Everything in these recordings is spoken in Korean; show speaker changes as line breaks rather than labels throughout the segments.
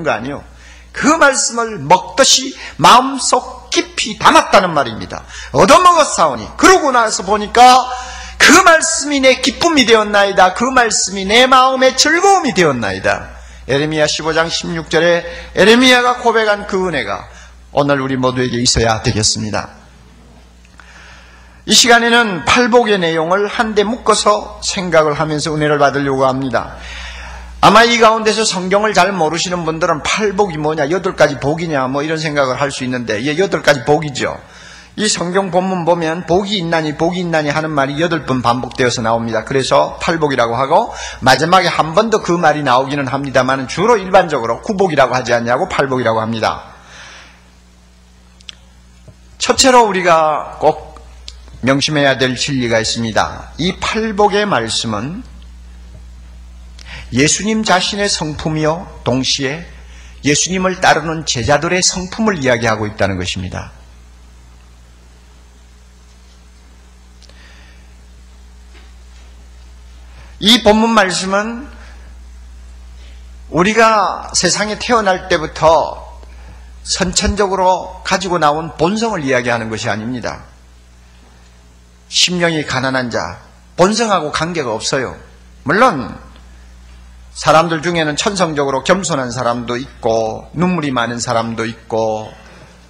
거 아니에요. 그 말씀을 먹듯이 마음속 깊이 담았다는 말입니다. 얻어먹었사오니 그러고 나서 보니까 그 말씀이 내 기쁨이 되었나이다. 그 말씀이 내 마음의 즐거움이 되었나이다. 에레미야 15장 16절에 에레미야가 고백한 그 은혜가 오늘 우리 모두에게 있어야 되겠습니다. 이 시간에는 팔복의 내용을 한데 묶어서 생각을 하면서 은혜를 받으려고 합니다. 아마 이 가운데서 성경을 잘 모르시는 분들은 팔복이 뭐냐, 8가지 복이냐 뭐 이런 생각을 할 수 있는데, 예, 8가지 복이죠. 이 성경 본문 보면 복이 있나니 하는 말이 8번 반복되어서 나옵니다. 그래서 팔복이라고 하고 마지막에 한 번 더 그 말이 나오기는 합니다만 주로 일반적으로 구복이라고 하지 않냐고 팔복이라고 합니다. 첫째로 우리가 꼭 명심해야 될 진리가 있습니다. 이 팔복의 말씀은 예수님 자신의 성품이요 동시에 예수님을 따르는 제자들의 성품을 이야기하고 있다는 것입니다. 이 본문 말씀은 우리가 세상에 태어날 때부터 선천적으로 가지고 나온 본성을 이야기하는 것이 아닙니다. 심령이 가난한 자, 본성하고 관계가 없어요. 물론 사람들 중에는 천성적으로 겸손한 사람도 있고 눈물이 많은 사람도 있고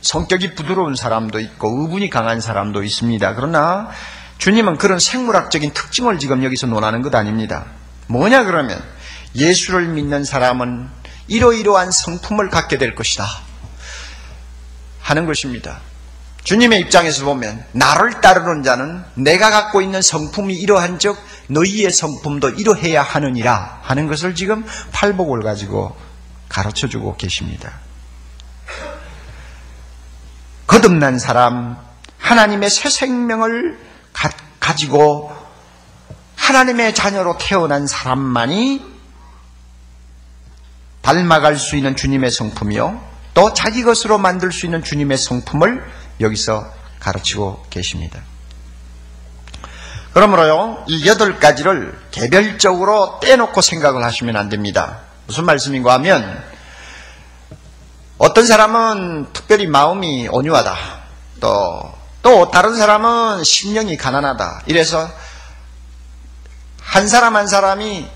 성격이 부드러운 사람도 있고 의분이 강한 사람도 있습니다. 그러나 주님은 그런 생물학적인 특징을 지금 여기서 논하는 것 아닙니다. 뭐냐 그러면 예수를 믿는 사람은 이러이러한 성품을 갖게 될 것이다 하는 것입니다. 주님의 입장에서 보면 나를 따르는 자는 내가 갖고 있는 성품이 이러한 즉 너희의 성품도 이러해야 하느니라 하는 것을 지금 팔복을 가지고 가르쳐주고 계십니다. 거듭난 사람, 하나님의 새 생명을 가지고 하나님의 자녀로 태어난 사람만이 닮아갈 수 있는 주님의 성품이요 또 자기 것으로 만들 수 있는 주님의 성품을 여기서 가르치고 계십니다. 그러므로요, 이 8가지를 개별적으로 떼놓고 생각을 하시면 안 됩니다. 무슨 말씀인가 하면 어떤 사람은 특별히 마음이 온유하다. 또 다른 사람은 심령이 가난하다. 이래서 한 사람 한 사람이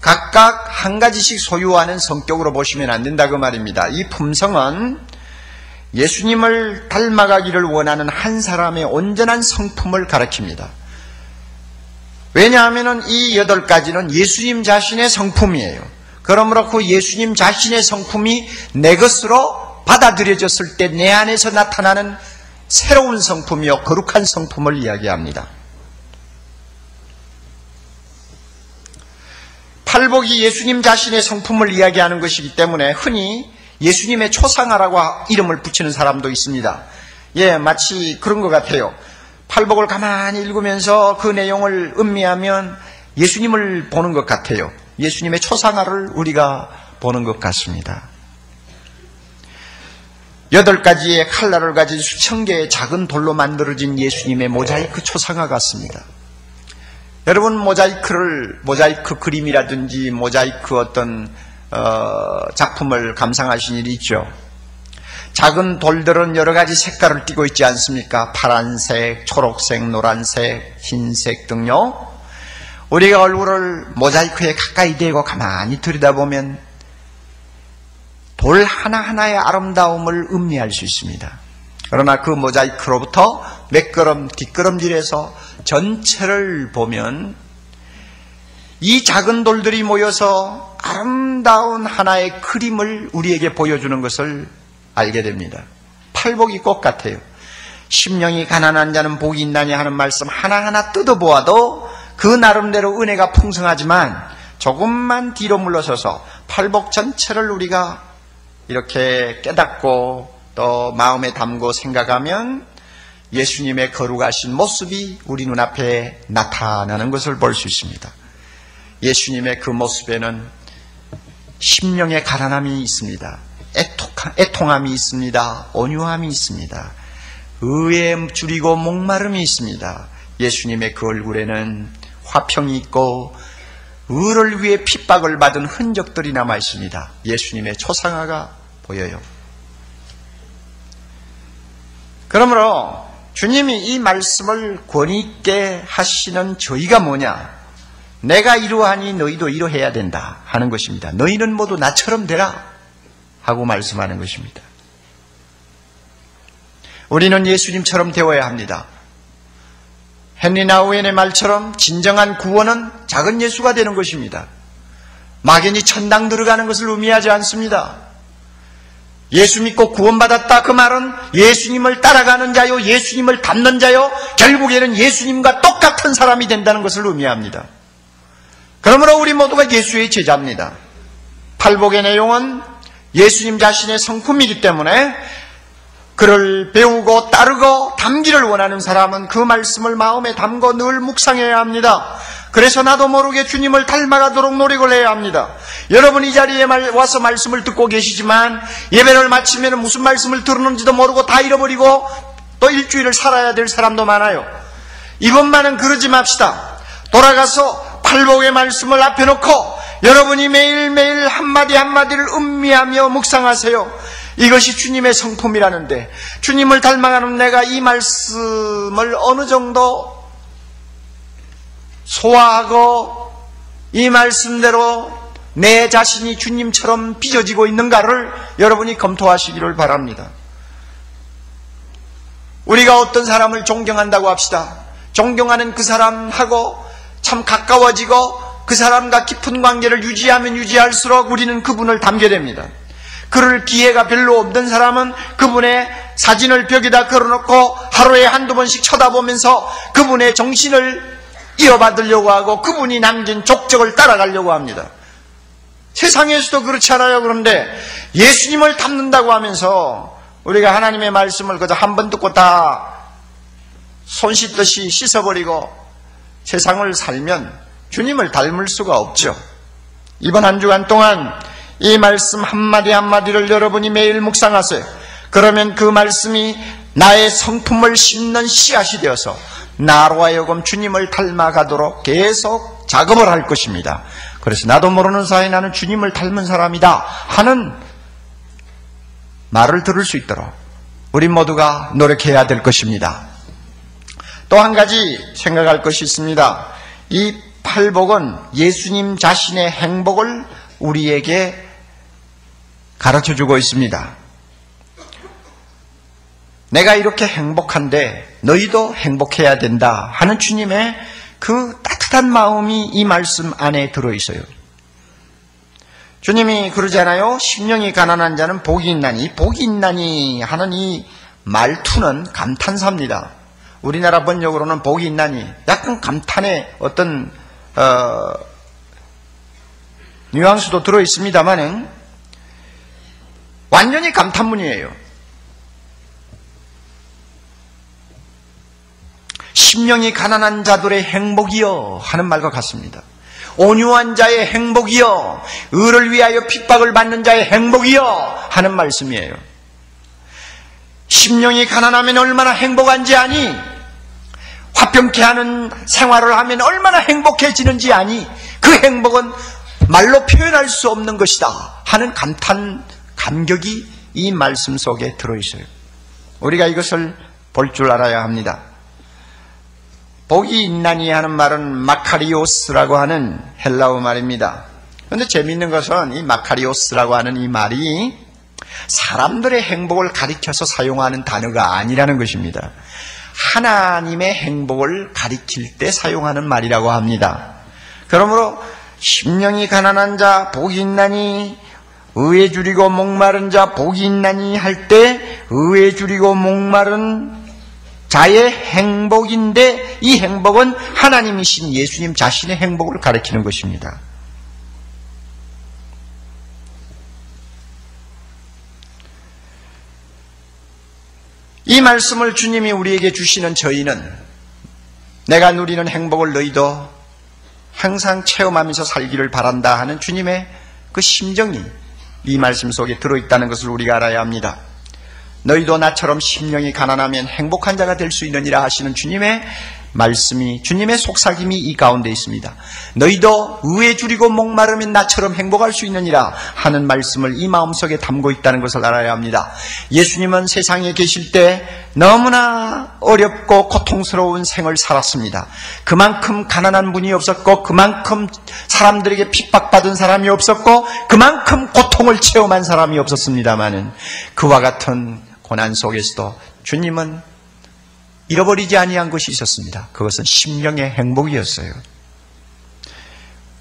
각각 한 가지씩 소유하는 성격으로 보시면 안 된다 그 말입니다. 이 품성은 예수님을 닮아가기를 원하는 한 사람의 온전한 성품을 가리킵니다. 왜냐하면 이 8가지는 예수님 자신의 성품이에요. 그러므로 그 예수님 자신의 성품이 내 것으로 받아들여졌을 때 내 안에서 나타나는 새로운 성품이요 거룩한 성품을 이야기합니다. 팔복이 예수님 자신의 성품을 이야기하는 것이기 때문에 흔히 예수님의 초상화라고 이름을 붙이는 사람도 있습니다. 예, 마치 그런 것 같아요. 팔복을 가만히 읽으면서 그 내용을 음미하면 예수님을 보는 것 같아요. 예수님의 초상화를 우리가 보는 것 같습니다. 8가지의 칼날을 가진 수천 개의 작은 돌로 만들어진 예수님의 모자이크 초상화 같습니다. 여러분 모자이크 그림이라든지 모자이크 어떤 작품을 감상하신 일이 있죠. 작은 돌들은 여러 가지 색깔을 띠고 있지 않습니까? 파란색, 초록색, 노란색, 흰색 등요. 우리가 얼굴을 모자이크에 가까이 대고 가만히 들여다보면 돌 하나하나의 아름다움을 음미할 수 있습니다. 그러나 그 모자이크로부터 몇 걸음 뒷걸음질해서 전체를 보면 이 작은 돌들이 모여서 아름다운 하나의 그림을 우리에게 보여주는 것을 알게 됩니다. 팔복이 꼭 같아요. 심령이 가난한 자는 복이 있나니 하는 말씀 하나하나 뜯어보아도 그 나름대로 은혜가 풍성하지만 조금만 뒤로 물러서서 팔복 전체를 우리가 이렇게 깨닫고 또 마음에 담고 생각하면 예수님의 거룩하신 모습이 우리 눈앞에 나타나는 것을 볼 수 있습니다. 예수님의 그 모습에는 심령의 가난함이 있습니다. 애통함이 있습니다. 온유함이 있습니다. 의에 줄이고 목마름이 있습니다. 예수님의 그 얼굴에는 화평이 있고 의를 위해 핍박을 받은 흔적들이 남아 있습니다. 예수님의 초상화가 보여요. 그러므로 주님이 이 말씀을 권위 있게 하시는 저희가 뭐냐? 내가 이러하니 너희도 이러해야 된다 하는 것입니다. 너희는 모두 나처럼 되라 하고 말씀하는 것입니다. 우리는 예수님처럼 되어야 합니다. 헨리 나우엔의 말처럼 진정한 구원은 작은 예수가 되는 것입니다. 막연히 천당 들어가는 것을 의미하지 않습니다. 예수 믿고 구원받았다 그 말은 예수님을 따라가는 자요, 예수님을 닮는 자요, 결국에는 예수님과 똑같은 사람이 된다는 것을 의미합니다. 그러므로 우리 모두가 예수의 제자입니다. 팔복의 내용은 예수님 자신의 성품이기 때문에 그를 배우고 따르고 담기를 원하는 사람은 그 말씀을 마음에 담고 늘 묵상해야 합니다. 그래서 나도 모르게 주님을 닮아가도록 노력을 해야 합니다. 여러분 이 자리에 와서 말씀을 듣고 계시지만 예배를 마치면 무슨 말씀을 들었는지도 모르고 다 잃어버리고 또 일주일을 살아야 될 사람도 많아요. 이번만은 그러지 맙시다. 돌아가서 팔복의 말씀을 앞에 놓고 여러분이 매일매일 한마디 한마디를 음미하며 묵상하세요. 이것이 주님의 성품이라는데 주님을 닮아가는 내가 이 말씀을 어느 정도 소화하고 이 말씀대로 내 자신이 주님처럼 빚어지고 있는가를 여러분이 검토하시기를 바랍니다. 우리가 어떤 사람을 존경한다고 합시다. 존경하는 그 사람하고 참 가까워지고 그 사람과 깊은 관계를 유지하면 유지할수록 우리는 그분을 닮게 됩니다. 그럴 기회가 별로 없는 사람은 그분의 사진을 벽에다 걸어놓고 하루에 한두 번씩 쳐다보면서 그분의 정신을 이어받으려고 하고 그분이 남긴 족적을 따라가려고 합니다. 세상에서도 그렇지 않아요. 그런데 예수님을 닮는다고 하면서 우리가 하나님의 말씀을 그저 한 번 듣고 다 손 씻듯이 씻어버리고 세상을 살면 주님을 닮을 수가 없죠. 이번 한 주간 동안 이 말씀 한마디 한마디를 여러분이 매일 묵상하세요. 그러면 그 말씀이 나의 성품을 심는 씨앗이 되어서 나로 하여금 주님을 닮아가도록 계속 작업을 할 것입니다. 그래서 나도 모르는 사이에 나는 주님을 닮은 사람이다 하는 말을 들을 수 있도록 우리 모두가 노력해야 될 것입니다. 또 한 가지 생각할 것이 있습니다. 이 팔복은 예수님 자신의 행복을 우리에게 가르쳐주고 있습니다. 내가 이렇게 행복한데 너희도 행복해야 된다 하는 주님의 그 따뜻한 마음이 이 말씀 안에 들어있어요. 주님이 그러잖아요. 심령이 가난한 자는 복이 있나니, 복이 있나니 하는 이 말투는 감탄사입니다. 우리나라 번역으로는 복이 있나니 약간 감탄의 어떤 뉘앙스도 들어있습니다만은 완전히 감탄문이에요. 심령이 가난한 자들의 행복이여 하는 말과 같습니다. 온유한 자의 행복이여, 의를 위하여 핍박을 받는 자의 행복이여 하는 말씀이에요. 심령이 가난하면 얼마나 행복한지 아니? 화평케 하는 생활을 하면 얼마나 행복해지는지 아니? 그 행복은 말로 표현할 수 없는 것이다 하는 감격이 이 말씀 속에 들어있어요. 우리가 이것을 볼 줄 알아야 합니다. 복이 있나니 하는 말은 마카리오스라고 하는 헬라어 말입니다. 그런데 재미있는 것은 이 마카리오스라고 하는 이 말이 사람들의 행복을 가리켜서 사용하는 단어가 아니라는 것입니다. 하나님의 행복을 가리킬 때 사용하는 말이라고 합니다. 그러므로 심령이 가난한 자 복이 있나니, 의에 줄이고 목마른 자 복이 있나니 할 때 의에 줄이고 목마른 자의 행복인데 이 행복은 하나님이신 예수님 자신의 행복을 가리키는 것입니다. 이 말씀을 주님이 우리에게 주시는 저희는 내가 누리는 행복을 너희도 항상 체험하면서 살기를 바란다 하는 주님의 그 심정이 이 말씀 속에 들어있다는 것을 우리가 알아야 합니다. 너희도 나처럼 심령이 가난하면 행복한 자가 될 수 있느니라 하시는 주님의 말씀이, 주님의 속삭임이 이 가운데 있습니다. 너희도 의에 줄이고 목마르면 나처럼 행복할 수 있느니라 하는 말씀을 이 마음속에 담고 있다는 것을 알아야 합니다. 예수님은 세상에 계실 때 너무나 어렵고 고통스러운 생을 살았습니다. 그만큼 가난한 분이 없었고, 그만큼 사람들에게 핍박받은 사람이 없었고, 그만큼 고통을 체험한 사람이 없었습니다마는 그와 같은 고난 속에서도 주님은 잃어버리지 아니한 것이 있었습니다. 그것은 심령의 행복이었어요.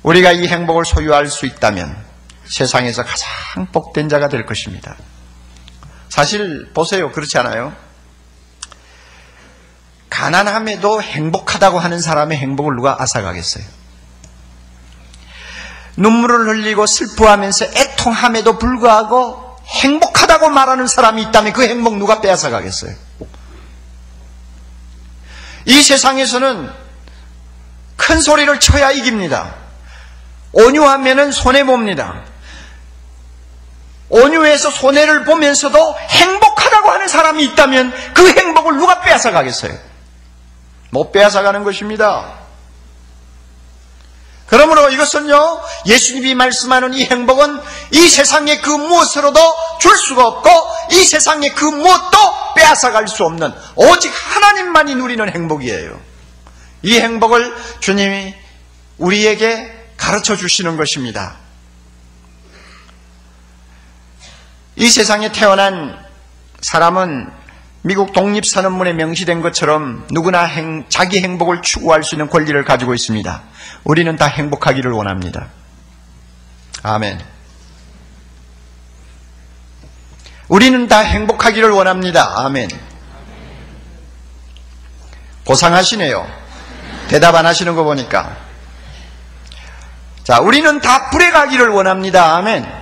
우리가 이 행복을 소유할 수 있다면 세상에서 가장 복된 자가 될 것입니다. 사실 보세요. 그렇지 않아요? 가난함에도 행복하다고 하는 사람의 행복을 누가 앗아가겠어요? 눈물을 흘리고 슬퍼하면서 애통함에도 불구하고 행복하다고 말하는 사람이 있다면 그 행복 누가 빼앗아가겠어요? 이 세상에서는 큰 소리를 쳐야 이깁니다. 온유하면은 손해봅니다. 온유해서 손해를 보면서도 행복하다고 하는 사람이 있다면 그 행복을 누가 빼앗아가겠어요? 못 빼앗아가는 것입니다. 그러므로 이것은요, 예수님이 말씀하는 이 행복은 이 세상의 그 무엇으로도 줄 수가 없고, 이 세상의 그 무엇도 빼앗아갈 수 없는 오직 하나님만이 누리는 행복이에요. 이 행복을 주님이 우리에게 가르쳐 주시는 것입니다. 이 세상에 태어난 사람은 미국 독립선언문에 명시된 것처럼 누구나 자기 행복을 추구할 수 있는 권리를 가지고 있습니다. 우리는 다 행복하기를 원합니다. 아멘. 우리는 다 행복하기를 원합니다. 아멘. 고상하시네요. 대답 안 하시는 거 보니까. 자, 우리는 다 불에 가기를 원합니다. 아멘.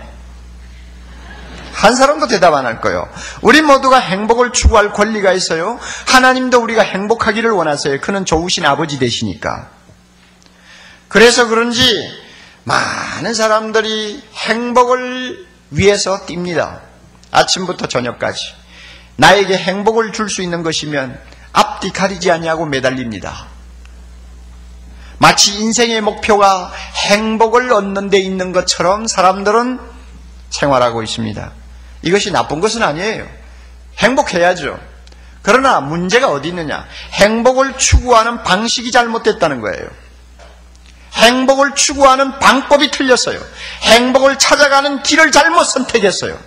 한 사람도 대답 안 할 거예요. 우리 모두가 행복을 추구할 권리가 있어요. 하나님도 우리가 행복하기를 원하세요. 그는 좋으신 아버지 되시니까. 그래서 그런지 많은 사람들이 행복을 위해서 뜁니다. 아침부터 저녁까지. 나에게 행복을 줄 수 있는 것이면 앞뒤 가리지 아니하고 매달립니다. 마치 인생의 목표가 행복을 얻는 데 있는 것처럼 사람들은 생활하고 있습니다. 이것이 나쁜 것은 아니에요. 행복해야죠. 그러나 문제가 어디 있느냐? 행복을 추구하는 방식이 잘못됐다는 거예요. 행복을 추구하는 방법이 틀렸어요. 행복을 찾아가는 길을 잘못 선택했어요.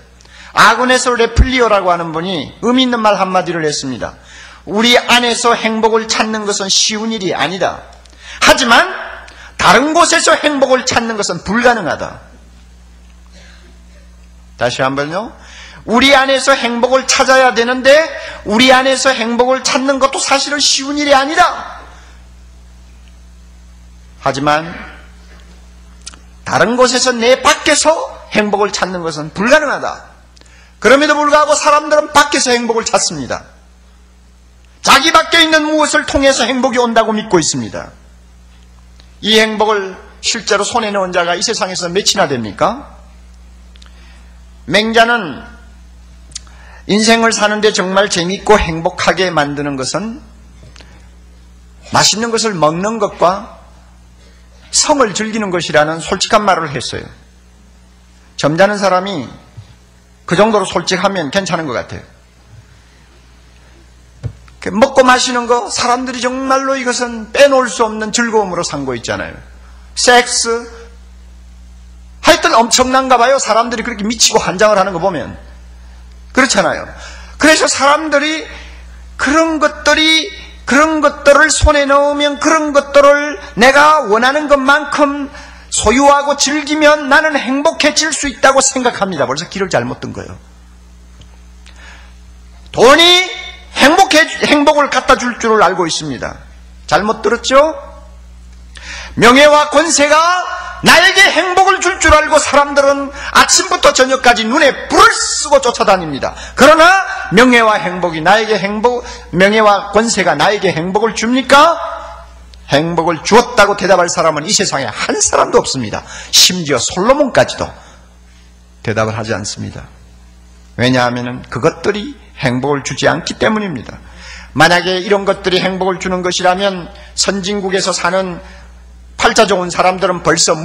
아고네스 레플리오라고 하는 분이 의미 있는 말 한마디를 했습니다. 우리 안에서 행복을 찾는 것은 쉬운 일이 아니다. 하지만 다른 곳에서 행복을 찾는 것은 불가능하다. 다시 한번요. 우리 안에서 행복을 찾아야 되는데 우리 안에서 행복을 찾는 것도 사실은 쉬운 일이 아니다. 하지만 다른 곳에서 내 밖에서 행복을 찾는 것은 불가능하다. 그럼에도 불구하고 사람들은 밖에서 행복을 찾습니다. 자기 밖에 있는 무엇을 통해서 행복이 온다고 믿고 있습니다. 이 행복을 실제로 손에 넣은 자가 이 세상에서 몇이나 됩니까? 맹자는 인생을 사는데 정말 재밌고 행복하게 만드는 것은 맛있는 것을 먹는 것과 성을 즐기는 것이라는 솔직한 말을 했어요. 점잖은 사람이 그 정도로 솔직하면 괜찮은 것 같아요. 먹고 마시는 거 사람들이 정말로 이것은 빼놓을 수 없는 즐거움으로 삼고 있잖아요. 섹스 하여튼 엄청난가 봐요. 사람들이 그렇게 미치고 환장을 하는 거 보면 그렇잖아요. 그래서 사람들이 그런 것들을 손에 넣으면 그런 것들을 내가 원하는 것만큼 소유하고 즐기면 나는 행복해질 수 있다고 생각합니다. 벌써 길을 잘못 든 거예요. 돈이 행복을 갖다 줄 줄을 알고 있습니다. 잘못 들었죠? 명예와 권세가 나에게 행복을 줄 줄 알고 사람들은 아침부터 저녁까지 눈에 불을 쓰고 쫓아다닙니다. 그러나 명예와 권세가 나에게 행복을 줍니까? 행복을 주었다고 대답할 사람은 이 세상에 한 사람도 없습니다. 심지어 솔로몬까지도 대답을 하지 않습니다. 왜냐하면 그것들이 행복을 주지 않기 때문입니다. 만약에 이런 것들이 행복을 주는 것이라면 선진국에서 사는 팔자 좋은 사람들은 벌써